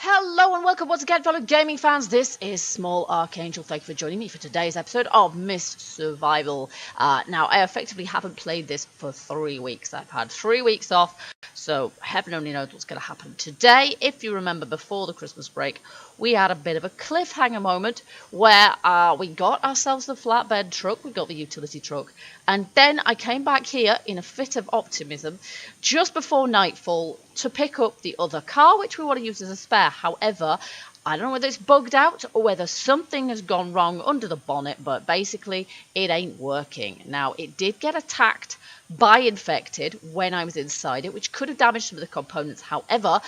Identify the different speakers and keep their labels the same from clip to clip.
Speaker 1: Hello and welcome once again, fellow gaming fans. This is Small Archangel. Thank you for joining me for today's episode of Mist Survival. Now, I effectively haven't played this for 3 weeks. I've had 3 weeks off, so heaven only knows what's going to happen today. If you remember, before the Christmas break, we had a bit of a cliffhanger moment where we got ourselves the flatbed truck, we got the utility truck, and then I came back here in a fit of optimism just before nightfall to pick up the other car, which we want to use as a spare. However, I don't know whether it's bugged out or whether something has gone wrong under the bonnet, but basically it ain't working. Now, it did get attacked by infected when I was inside it, which could have damaged some of the components. However,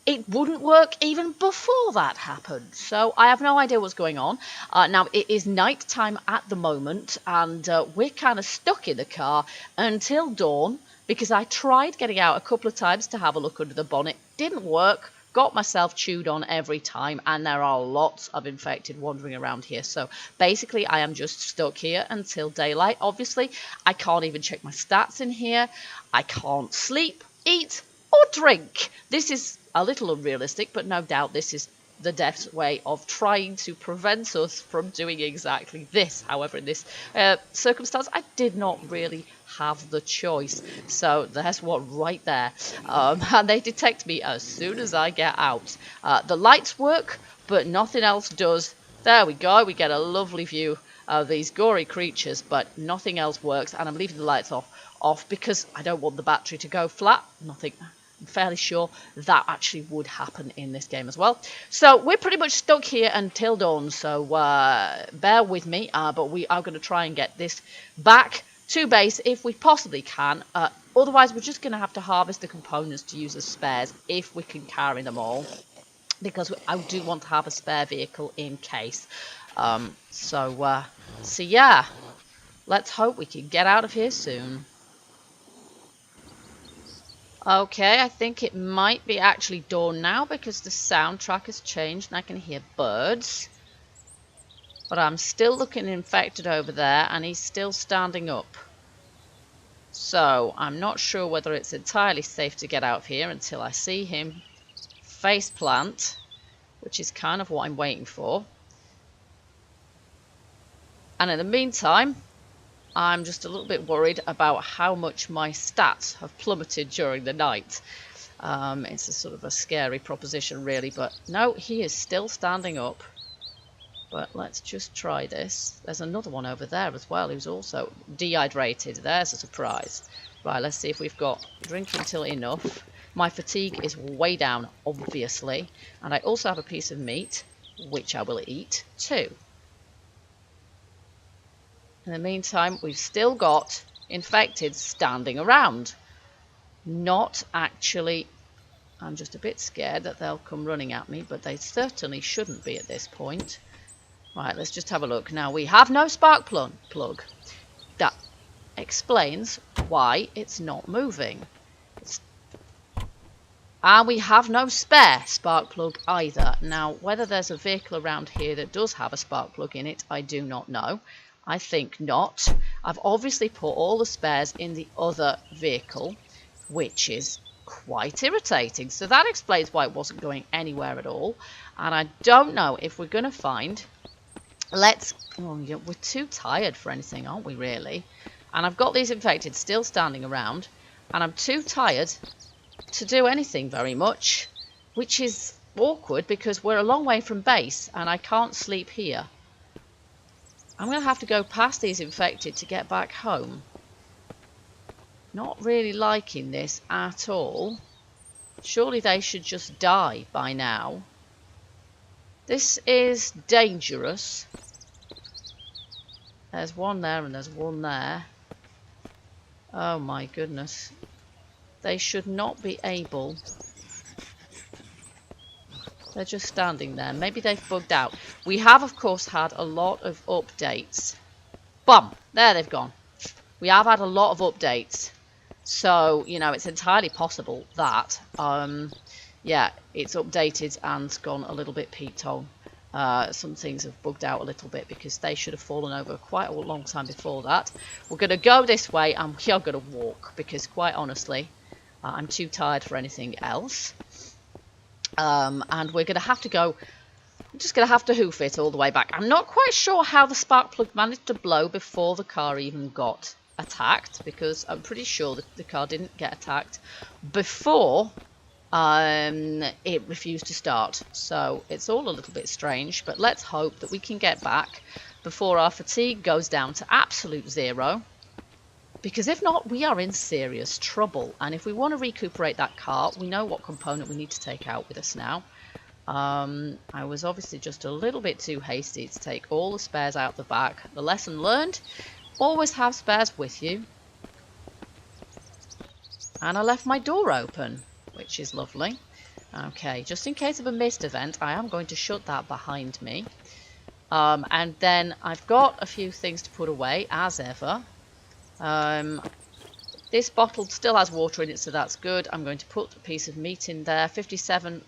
Speaker 1: it wouldn't work even before that happened. So I have no idea what's going on. Now, it is night time at the moment, and we're kind of stuck in the car until dawn, because I tried getting out a couple of times to have a look under the bonnet. Didn't work. Got myself chewed on every time, and there are lots of infected wandering around here. So basically, I am just stuck here until daylight. Obviously, I can't even check my stats in here. I can't sleep, eat, or drink. This is a little unrealistic, but no doubt this is the dev's way of trying to prevent us from doing exactly this. However, in this circumstance, I did not really have the choice. So there's one right there. And they detect me as soon as I get out. The lights work, but nothing else does. There we go. We get a lovely view of these gory creatures, but nothing else works. And I'm leaving the lights off because I don't want the battery to go flat. Nothing. I'm fairly sure that actually would happen in this game as well. So we're pretty much stuck here until dawn. So bear with me. But we are going to try and get this back to base if we possibly can. Otherwise, we're just going to have to harvest the components to use as spares if we can carry them all, because I do want to have a spare vehicle in case. So yeah, let's hope we can get out of here soon. Okay, I think it might be actually dawn now because the soundtrack has changed and I can hear birds. But I'm still looking infected over there, and he's still standing up. So I'm not sure whether it's entirely safe to get out of here until I see him face plant, which is kind of what I'm waiting for. And in the meantime, I'm just a little bit worried about how much my stats have plummeted during the night. It's a sort of a scary proposition, really. But no, he is still standing up. But let's just try this. There's another one over there as well who's also dehydrated. There's a surprise. Right, let's see if we've got drink until enough. My fatigue is way down, obviously. And I also have a piece of meat, which I will eat too. In the meantime, we've still got infected standing around. Not actually... I'm just a bit scared that they'll come running at me, but they certainly shouldn't be at this point. Right, let's just have a look. Now, we have no spark plug. That explains why it's not moving. And we have no spare spark plug either. Now, whether there's a vehicle around here that does have a spark plug in it, I do not know. I think not. I've obviously put all the spares in the other vehicle, which is quite irritating. So that explains why it wasn't going anywhere at all. And I don't know if we're going to find... Oh, yeah, we're too tired for anything, aren't we, really? And I've got these infected still standing around, and I'm too tired to do anything very much, which is awkward because we're a long way from base and I can't sleep here. I'm going to have to go past these infected to get back home. Not really liking this at all. Surely they should just die by now. This is dangerous. There's one there and there's one there. Oh my goodness. They should not be able... They're just standing there. Maybe they've bugged out. We have, of course, had a lot of updates. Bum! There they've gone. We have had a lot of updates. So, you know, it's entirely possible that... yeah, it's updated and gone a little bit peaked on. Some things have bugged out a little bit because they should have fallen over quite a long time before that. We're going to go this way and we are going to walk because, quite honestly, I'm too tired for anything else. And we're going to have to go... I'm just going to have to hoof it all the way back. I'm not quite sure how the spark plug managed to blow before the car even got attacked, because I'm pretty sure that the car didn't get attacked before it refused to start. So it's all a little bit strange, but let's hope that we can get back before our fatigue goes down to absolute zero, because if not, we are in serious trouble. And if we want to recuperate that car, we know what component we need to take out with us now. I was obviously just a little bit too hasty to take all the spares out the back. The lesson learned, always have spares with you. And I left my door open, which is lovely. Okay, just in case of a missed event, I am going to shut that behind me. And then I've got a few things to put away, as ever. This bottle still has water in it, so that's good. I'm going to put a piece of meat in there, 57%,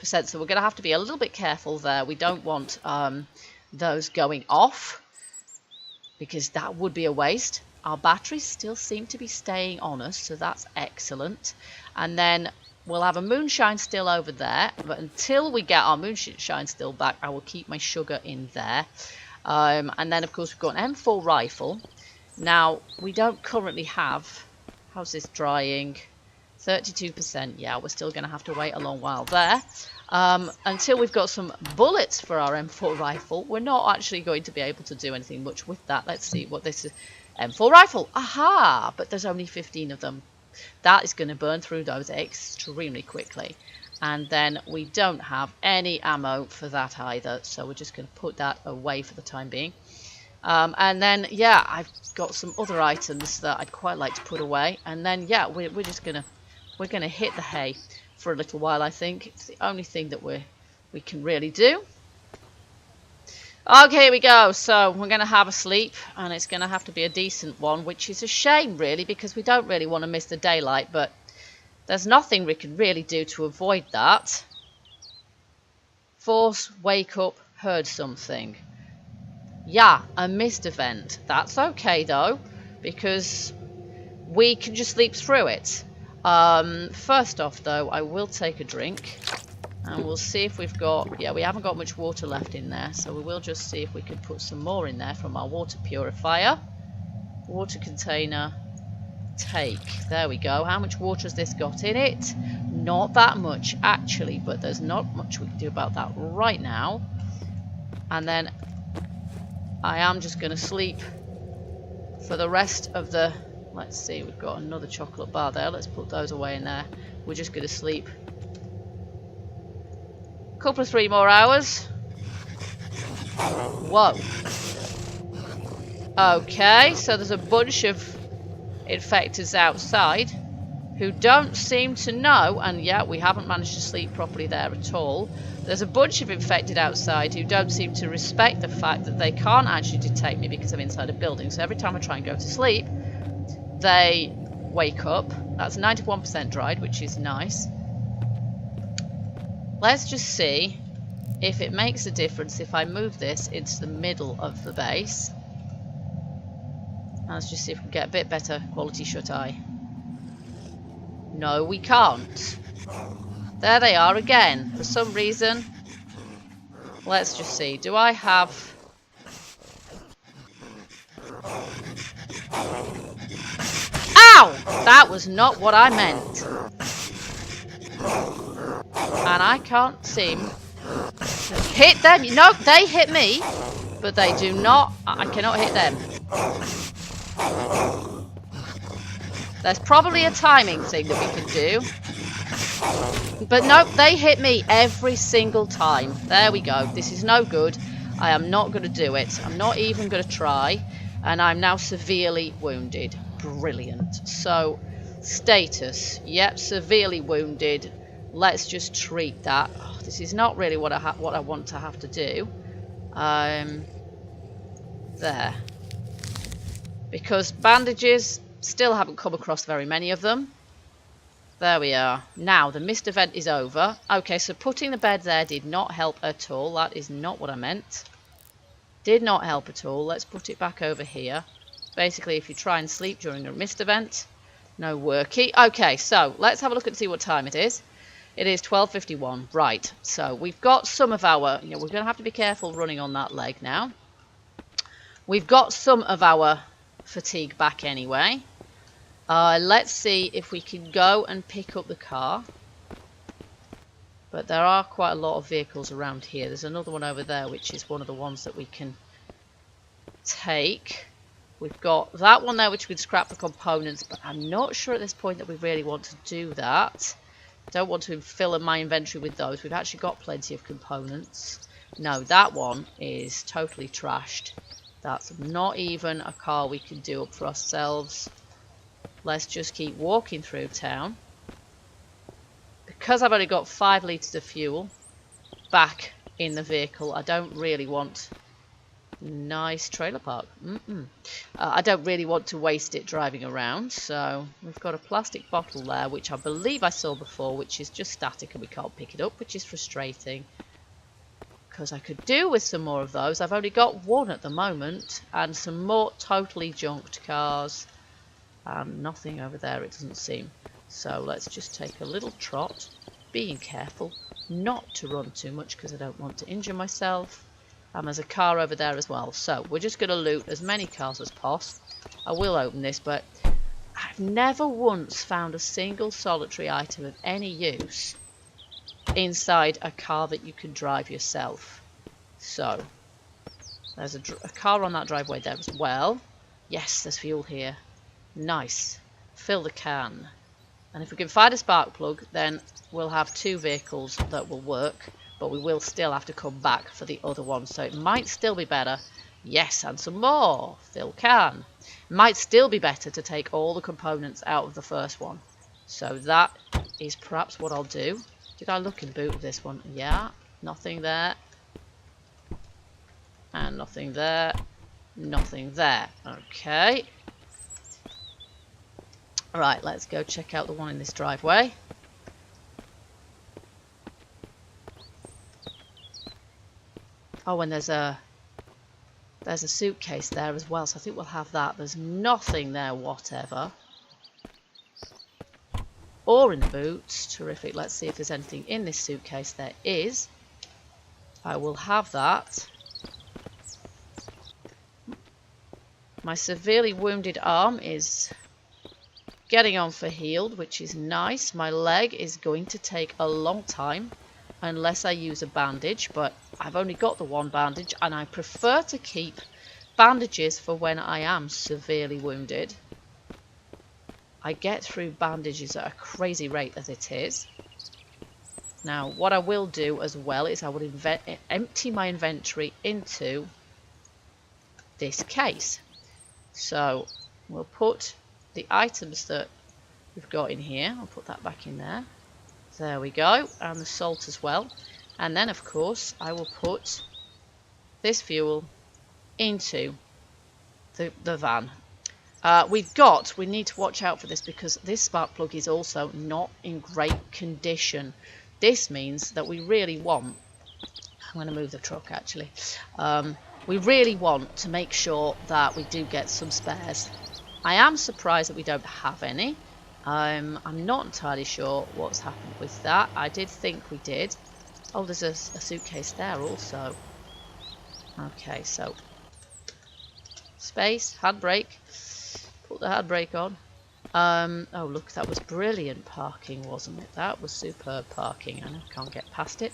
Speaker 1: so we're going to have to be a little bit careful there. We don't want those going off, because that would be a waste. Our batteries still seem to be staying on us, so that's excellent. And then we'll have a moonshine still over there, but until we get our moonshine still back, I will keep my sugar in there. And then, of course, we've got an M4 rifle. Now, we don't currently have... How's this drying? 32%. Yeah, we're still going to have to wait a long while there. Until we've got some bullets for our M4 rifle, we're not actually going to be able to do anything much with that. Let's see what this is. M4 rifle. Aha! But there's only 15 of them. That is going to burn through those extremely quickly. And then we don't have any ammo for that either. So we're just going to put that away for the time being. And then, yeah, I've got some other items that I'd quite like to put away. And then, yeah, we're just going to... We're going to hit the hay for a little while, I think. It's the only thing that we can really do. Okay, here we go. So we're going to have a sleep, and it's going to have to be a decent one, which is a shame, really, because we don't really want to miss the daylight, but there's nothing we can really do to avoid that. Force, wake up, heard something. Yeah, a missed event. That's okay, though, because we can just sleep through it. First off, though, I will take a drink, and we'll see if we've got... Yeah, we haven't got much water left in there, so we will just see if we can put some more in there from our water purifier. Water container, take. There we go. How much water has this got in it? Not that much, actually, but there's not much we can do about that right now. And then I am just going to sleep for the rest of the... Let's see, we've got another chocolate bar there. Let's put those away in there. We're just going to sleep a couple of 3 more hours. Whoa. Okay, so there's a bunch of infectors outside who don't seem to know, and yeah, we haven't managed to sleep properly there at all. There's a bunch of infected outside who don't seem to respect the fact that they can't actually detect me because I'm inside a building. So every time I try and go to sleep, they wake up. That's 91% dried, which is nice. Let's just see if it makes a difference if I move this into the middle of the base. Let's just see if we can get a bit better quality shut-eye. No, we can't. There they are again. For some reason. Let's just see. Do I have... Ow! That was not what I meant. And I can't seem to hit them. No, they hit me, but they do not. I cannot hit them. There's probably a timing thing that we can do. But no, they hit me every single time. There we go. This is no good. I am not going to do it. I'm not even going to try. And I'm now severely wounded. Brilliant. So, status. Yep, severely wounded. Let's just treat that. Oh, this is not really what I want to have to do. There. Because bandages, still haven't come across very many of them. There we are. Now, the mist event is over. Okay, so putting the bed there did not help at all. That is not what I meant. Did not help at all. Let's put it back over here. Basically, if you try and sleep during a mist event, no worky. Okay, so let's have a look and see what time it is. It is 12:51. Right. So we've got some of our, we're going to have to be careful running on that leg now. We've got some of our fatigue back anyway. Let's see if we can go and pick up the car. But there are quite a lot of vehicles around here. There's another one over there, which is one of the ones that we can take. We've got that one there, which we'd scrap the components, but I'm not sure at this point that we really want to do that. Don't want to fill my inventory with those. We've actually got plenty of components. No, that one is totally trashed. That's not even a car we can do up for ourselves. Let's just keep walking through town. Because I've only got 5 litres of fuel back in the vehicle, I don't really want... Nice trailer park. I don't really want to waste it driving around, so we've got a plastic bottle there, which I believe I saw before, which is just static and we can't pick it up, which is frustrating. Because I could do with some more of those. I've only got one at the moment, and some more totally junked cars. Nothing over there, it doesn't seem. So let's just take a little trot, being careful not to run too much because I don't want to injure myself. There's a car over there as well. So we're just going to loot as many cars as possible. I will open this, but I've never once found a single solitary item of any use inside a car that you can drive yourself. So there's a car on that driveway there as well. Yes, there's fuel here. Nice. Fill the can. And if we can find a spark plug, then we'll have 2 vehicles that will work. But we will still have to come back for the other one. So it might still be better. Yes, and some more. Fill can. It might still be better to take all the components out of the first one. So that is perhaps what I'll do. Did I look in the boot of this one? Yeah. Nothing there. And nothing there. Nothing there. Okay. Right, let's go check out the one in this driveway. Oh, and there's a suitcase there as well, so I think we'll have that. There's nothing there whatever. Or in the boots. Terrific. Let's see if there's anything in this suitcase. There is. I will have that. My severely wounded arm is getting on for healed, which is nice. My leg is going to take a long time unless I use a bandage, but I've only got the one bandage and I prefer to keep bandages for when I am severely wounded. I get through bandages at a crazy rate as it is. Now what I will do as well is I will empty my inventory into this case. So we'll put the items that we've got in here, I'll put that back in there. There we go, and the salt as well. And then of course I will put this fuel into the van. We need to watch out for this because this spark plug is also not in great condition. This means that we really want, I'm going to move the truck actually, we really want to make sure that we do get some spares. I am surprised that we don't have any. I'm not entirely sure what's happened with that. I did think we did. Oh, there's a suitcase there also. Okay, so space, handbrake. Put the handbrake on. Oh, look, that was brilliant parking, wasn't it? That was superb parking. I can't get past it.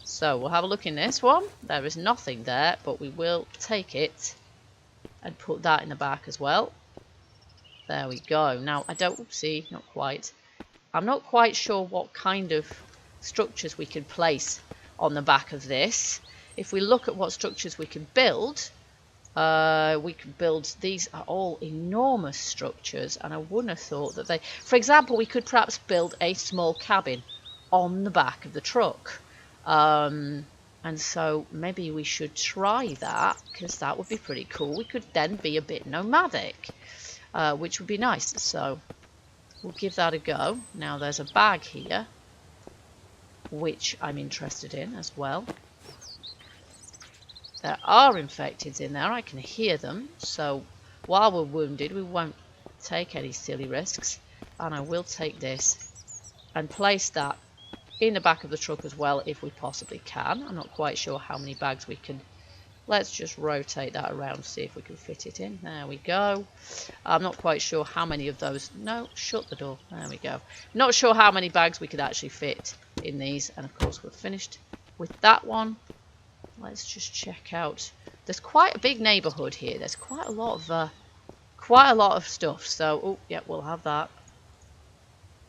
Speaker 1: So we'll have a look in this one. There is nothing there, but we will take it and put that in the back as well. There we go. Now, I don't... Oopsie, not quite. I'm not quite sure what kind of structures we can place on the back of this. If we look at what structures we can build, these are all enormous structures, and I wouldn't have thought that they... For example, we could perhaps build a small cabin on the back of the truck. And so maybe we should try that, because that would be pretty cool. We could then be a bit nomadic. Which would be nice, so we'll give that a go. Now there's a bag here which I'm interested in as well. There are infecteds in there, I can hear them, so while we're wounded we won't take any silly risks, and I will take this and place that in the back of the truck as well if we possibly can. I'm not quite sure how many bags we can. Let's just rotate that around, see if we can fit it in. There we go. I'm not quite sure how many of those. No, shut the door. There we go. Not sure how many bags we could actually fit in these. And of course, we're finished with that one. Let's just check out. There's quite a big neighborhood here. There's quite a lot of stuff. So, oh, yeah, we'll have that.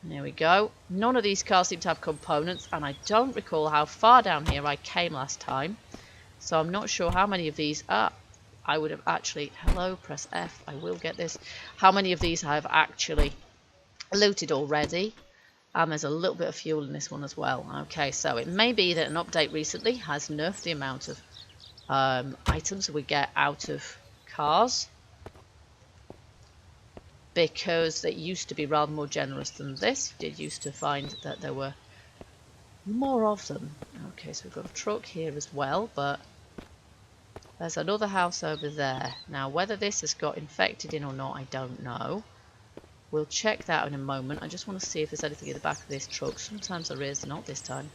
Speaker 1: There we go. None of these cars seem to have components, and I don't recall how far down here I came last time. So I'm not sure how many of these are. I would have actually... Hello, press F. I will get this. How many of these I have actually looted already. And there's a little bit of fuel in this one as well. Okay, so it may be that an update recently has nerfed the amount of items we get out of cars. Because they used to be rather more generous than this. Did used to find that there were more of them. Okay, so we've got a truck here as well, but there's another house over there. Now, whether this has got infected in or not, I don't know. We'll check that in a moment. I just want to see if there's anything in the back of this truck. Sometimes there is, not this time.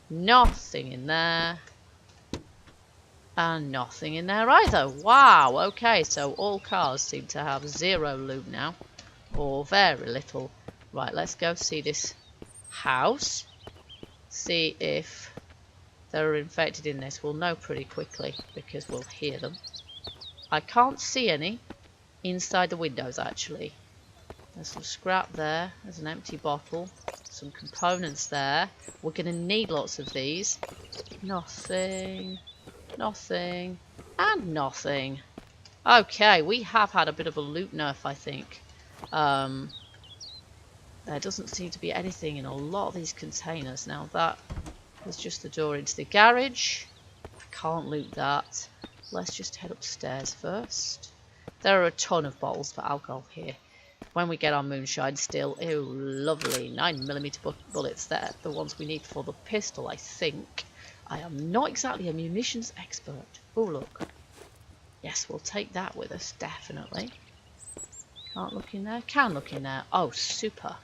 Speaker 1: Nothing in there. And nothing in there either. Wow, okay, so all cars seem to have zero loot now. Or very little. Right, let's go see this house. See if they're infected in this. We'll know pretty quickly because we'll hear them. I can't see any inside the windows actually. There's some scrap there. There's an empty bottle. Some components there. We're going to need lots of these. Nothing. Nothing. And nothing. Okay, we have had a bit of a loot nerf, I think. There doesn't seem to be anything in a lot of these containers. Now that was just the door into the garage. I can't loot that. Let's just head upstairs first. There are a ton of bottles for alcohol here. When we get our moonshine still. Ew, lovely. 9mm bullets there. The ones we need for the pistol, I think. I am not exactly a munitions expert. Oh, look. Yes, we'll take that with us, definitely. Can't look in there. Can look in there. Oh, super.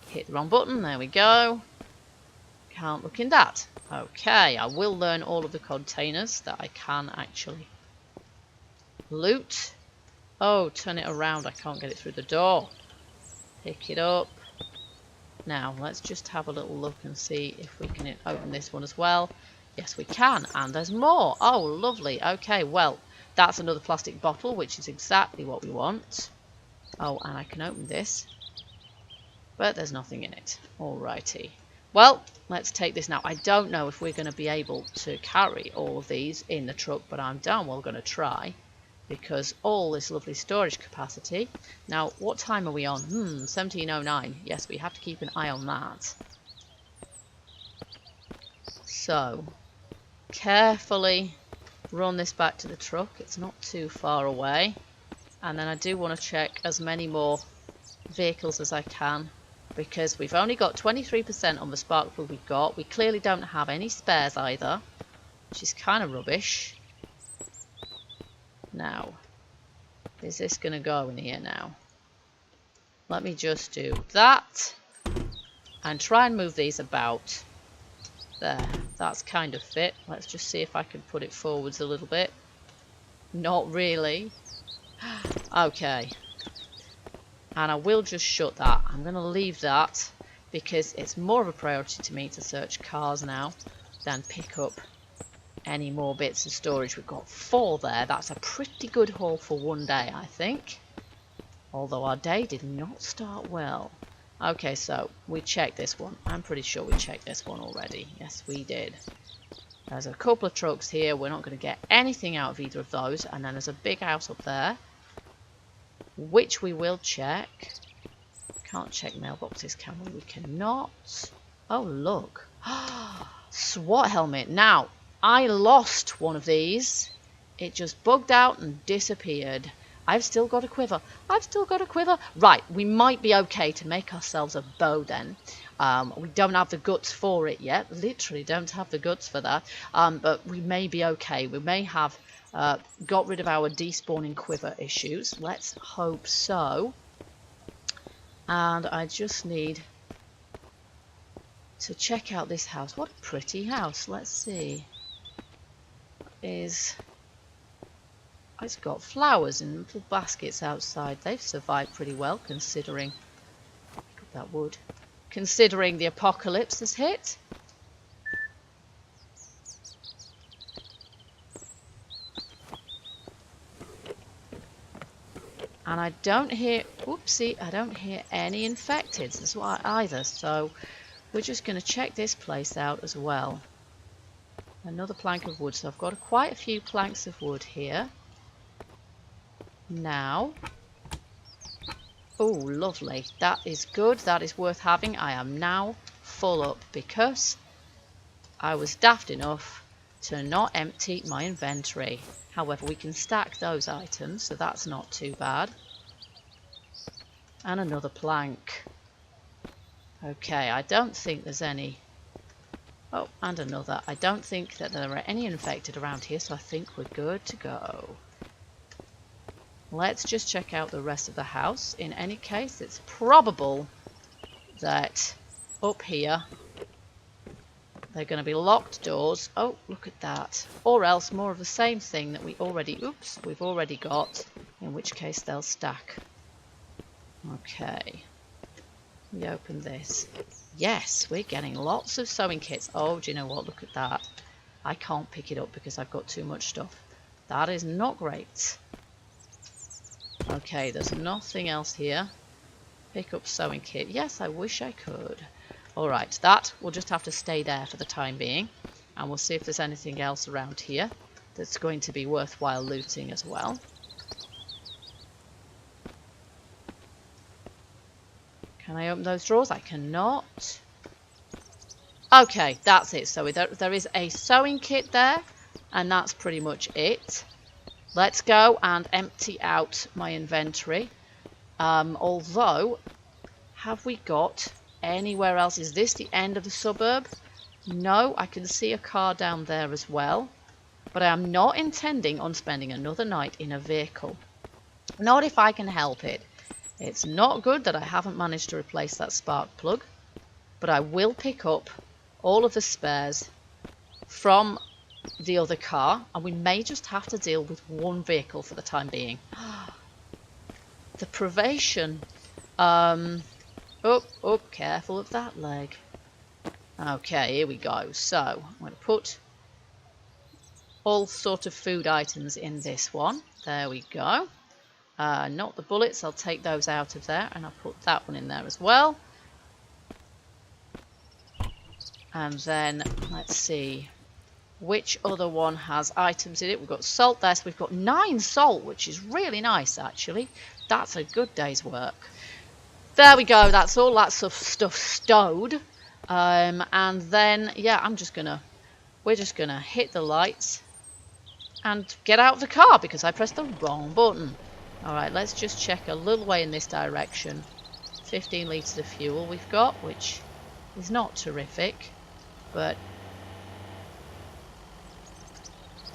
Speaker 1: Hit the wrong button. There we go. Can't look in that. Okay, I will learn all of the containers that I can actually loot. Oh, turn it around. I can't get it through the door. Pick it up. Now, let's just have a little look and see if we can open this one as well. Yes, we can. And there's more. Oh, lovely. Okay, well, that's another plastic bottle, which is exactly what we want. Oh, and I can open this. But there's nothing in it. Alrighty. Well, let's take this now. I don't know if we're going to be able to carry all of these in the truck, but I'm damn well going to try. Because all this lovely storage capacity. Now, what time are we on? 17:09. Yes, we have to keep an eye on that. So, carefully run this back to the truck. It's not too far away. And then I do want to check as many more vehicles as I can. Because we've only got 23% on the spark plug we've got. We clearly don't have any spares either. Which is kind of rubbish. Now, is this going to go in here now? Let me just do that. And try and move these about. There, that's kind of fit. Let's just see if I can put it forwards a little bit. Not really. Okay. And I will just shut that. I'm going to leave that because it's more of a priority to me to search cars now than pick up any more bits of storage. We've got 4 there. That's a pretty good haul for one day, I think. Although our day did not start well. Okay, so we checked this one. I'm pretty sure we checked this one already. Yes, we did. There's a couple of trucks here. We're not going to get anything out of either of those. And then there's a big house up there, which we will check. Can't check mailboxes, can we? We cannot. Oh, look. SWAT helmet. Now, I lost one of these. It just bugged out and disappeared. I've still got a quiver. I've still got a quiver. Right, we might be okay to make ourselves a bow then. We don't have the guts for it yet. Literally don't have the guts for that. But we may be okay. We may have got rid of our despawning quiver issues. Let's hope so. And I just need to check out this house. What a pretty house. Let's see. It's got flowers in little baskets outside. They've survived pretty well considering that wood. Considering the apocalypse has hit. And I don't hear, whoopsie, I don't hear any infecteds as well either. So we're just going to check this place out as well. Another plank of wood. So I've got quite a few planks of wood here. Now. Oh, lovely. That is good. That is worth having. I am now full up because I was daft enough to not empty my inventory. However, we can stack those items, so that's not too bad. And another plank. Okay, I don't think there's any... Oh, and another. I don't think that there are any infected around here, so I think we're good to go. Let's just check out the rest of the house. In any case, it's probable that up here they're going to be locked doors. Oh, look at that. Or else more of the same thing that we've already got, in which case they'll stack. Okay. We open this. Yes, we're getting lots of sewing kits. Oh, do you know what? Look at that. I can't pick it up because I've got too much stuff. That is not great. Okay, there's nothing else here. Pick up sewing kit. Yes, I wish I could. Alright, that will just have to stay there for the time being. And we'll see if there's anything else around here that's going to be worthwhile looting as well. Can I open those drawers? I cannot. Okay, that's it. So there is a sewing kit there. And that's pretty much it. Let's go and empty out my inventory. Although, have we got anywhere else? Is this the end of the suburb? No, I can see a car down there as well. But I am not intending on spending another night in a vehicle. Not if I can help it. It's not good that I haven't managed to replace that spark plug. But I will pick up all of the spares from the other car. And we may just have to deal with one vehicle for the time being. The privation. Oh, careful of that leg. Okay, here we go. So, I'm going to put all sort of food items in this one. There we go. Not the bullets. I'll take those out of there. And I'll put that one in there as well. And then, let's see. Which other one has items in it? We've got salt there. So we've got 9 salt, which is really nice, actually. That's a good day's work. There we go. That's all that stuff stowed. And then, yeah, we're just gonna hit the lights and get out of the car because I pressed the wrong button. All right, let's just check a little way in this direction. 15 litres of fuel we've got, which is not terrific, but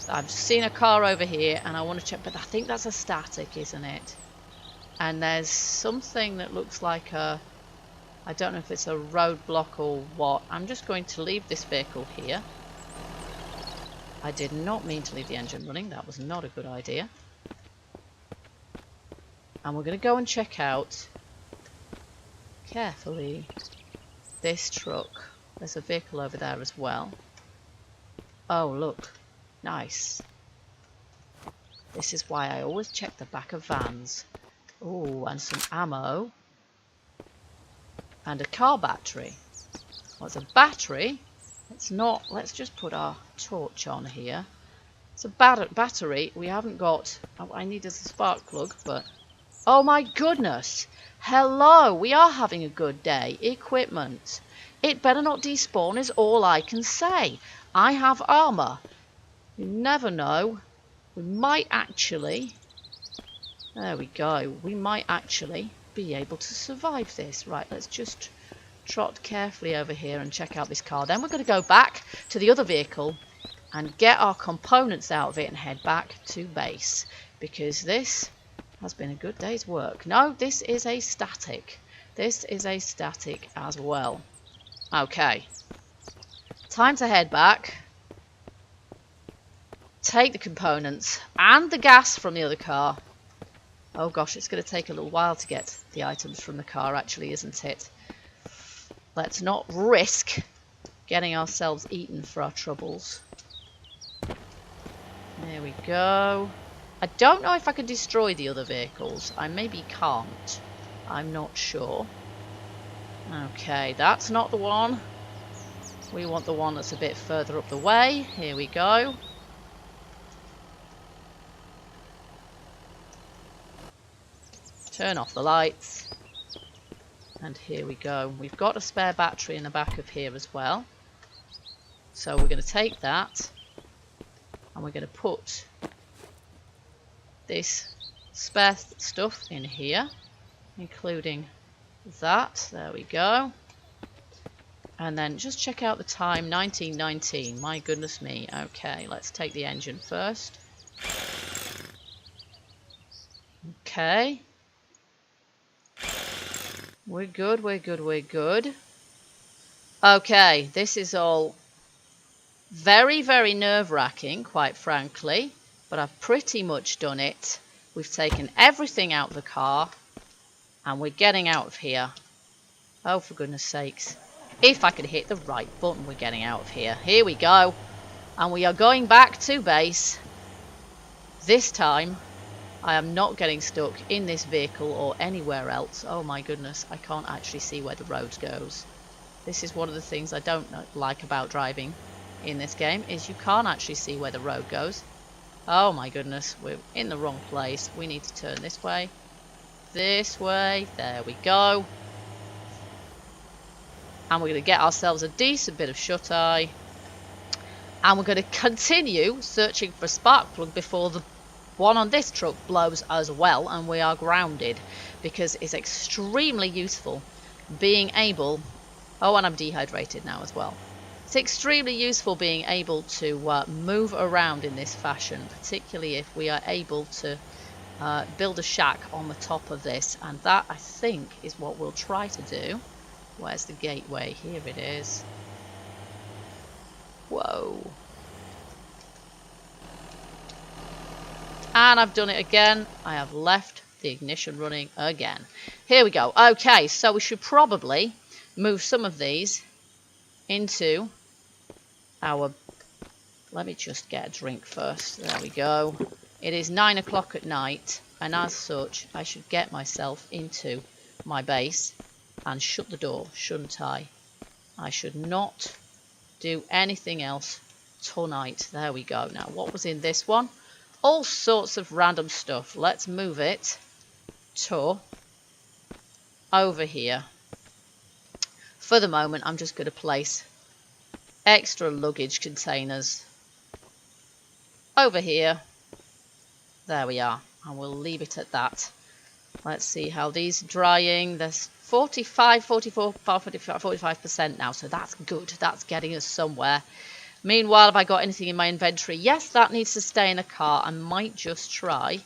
Speaker 1: I've seen a car over here and I want to check, but I think that's a static, isn't it? And there's something that looks like a, I don't know if it's a roadblock or what. I'm just going to leave this vehicle here. I did not mean to leave the engine running. That was not a good idea. And we're going to go and check out, carefully, this truck. There's a vehicle over there as well. Oh, look. Nice. This is why I always check the back of vans. Oh, and some ammo. And a car battery. Well, it's a battery. It's not. Let's just put our torch on here. It's a battery. We haven't got. I needed a spark plug, but. Oh my goodness. Hello. We are having a good day. Equipment. It better not despawn is all I can say. I have armour. You never know. We might actually. There we go. We might actually be able to survive this. Right, let's just trot carefully over here and check out this car. Then we're going to go back to the other vehicle and get our components out of it and head back to base. Because this has been a good day's work. No, this is a static. This is a static as well. Okay. Time to head back. Take the components and the gas from the other car. Oh gosh, it's going to take a little while to get the items from the car, actually, isn't it? Let's not risk getting ourselves eaten for our troubles. There we go. I don't know if I can destroy the other vehicles. I maybe can't. I'm not sure. Okay, that's not the one. We want the one that's a bit further up the way. Here we go. Turn off the lights. And here we go. We've got a spare battery in the back of here as well. So we're going to take that. And we're going to put this spare stuff in here, including that. There we go. And then just check out the time, 1919. My goodness me. Okay, let's take the engine first. Okay. We're good, we're good, we're good. Okay, this is all very, very nerve-wracking, quite frankly. But I've pretty much done it. We've taken everything out of the car. And we're getting out of here. Oh, for goodness sakes. If I could hit the right button, we're getting out of here. Here we go. And we are going back to base. This time, I am not getting stuck in this vehicle or anywhere else. Oh my goodness, I can't actually see where the road goes. This is one of the things I don't like about driving in this game, is you can't actually see where the road goes. Oh my goodness, we're in the wrong place. We need to turn this way. This way. There we go. And we're going to get ourselves a decent bit of shut-eye. And we're going to continue searching for a spark plug before the one on this truck blows as well and we are grounded. Because it's extremely useful being able... Oh, and I'm dehydrated now as well. It's extremely useful being able to move around in this fashion, particularly if we are able to build a shack on the top of this. And that, I think, is what we'll try to do. Where's the gateway? Here it is. Whoa. And I've done it again. I have left the ignition running again. Here we go. Okay, so we should probably move some of these into our... Let me just get a drink first. There we go. It is 9 o'clock at night, and as such, I should get myself into my base and shut the door, shouldn't I? I should not do anything else tonight. There we go. Now, what was in this one? All sorts of random stuff. Let's move it to over here. For the moment, I'm just going to place extra luggage containers over here. There we are. And we'll leave it at that. Let's see how these are drying. There's 45% now, so that's good. That's getting us somewhere. Meanwhile, have I got anything in my inventory? Yes, that needs to stay in the car. I might just try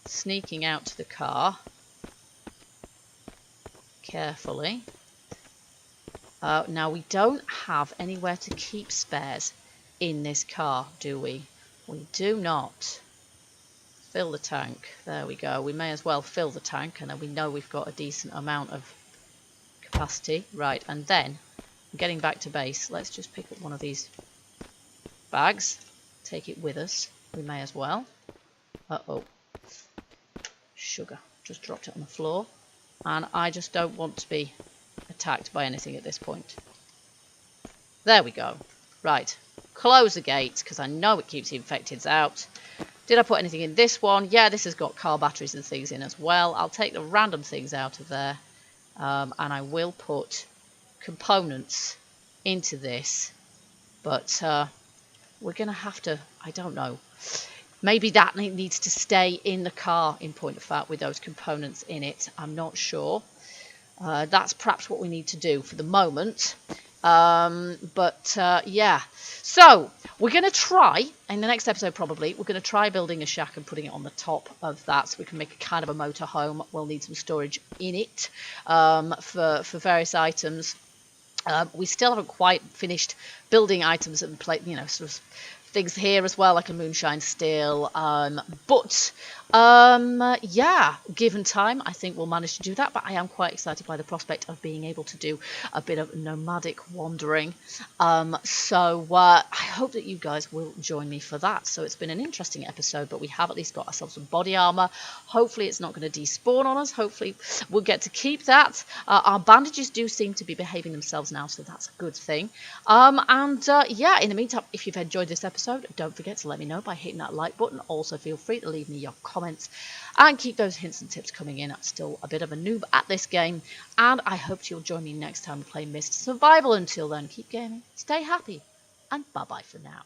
Speaker 1: sneaking out to the car carefully. Now, we don't have anywhere to keep spares in this car, do we? We do not. Fill the tank. There we go. We may as well fill the tank, and then we know we've got a decent amount of capacity. Right, and then getting back to base, let's just pick up one of these bags. Take it with us. We may as well. Uh-oh. Sugar. Just dropped it on the floor. And I just don't want to be attacked by anything at this point. There we go. Right. Close the gate, because I know it keeps the infecteds out. Did I put anything in this one? Yeah, this has got car batteries and things in as well. I'll take the random things out of there. And I will put components into this. But we're going to have to, I don't know. Maybe that needs to stay in the car, in point of fact, with those components in it. I'm not sure. That's perhaps what we need to do for the moment. Yeah. So, We're going to try, in the next episode probably, we're going to try building a shack and putting it on the top of that so we can make a kind of a motorhome. We'll need some storage in it for various items. We still haven't quite finished building items and sort of things here as well, like a moonshine still. Yeah, given time, I think we'll manage to do that. But I am quite excited by the prospect of being able to do a bit of nomadic wandering. I hope that you guys will join me for that. So it's been an interesting episode, but we have at least got ourselves some body armor. Hopefully it's not going to despawn on us. Hopefully we'll get to keep that. Our bandages do seem to be behaving themselves now, so that's a good thing. Yeah, in the meantime, if you've enjoyed this episode, don't forget to let me know by hitting that like button. Also, feel free to leave me your comments and keep those hints and tips coming in. I'm still a bit of a noob at this game, and I hope you'll join me next time we play Mist Survival. Until then, keep gaming, stay happy, and bye-bye for now.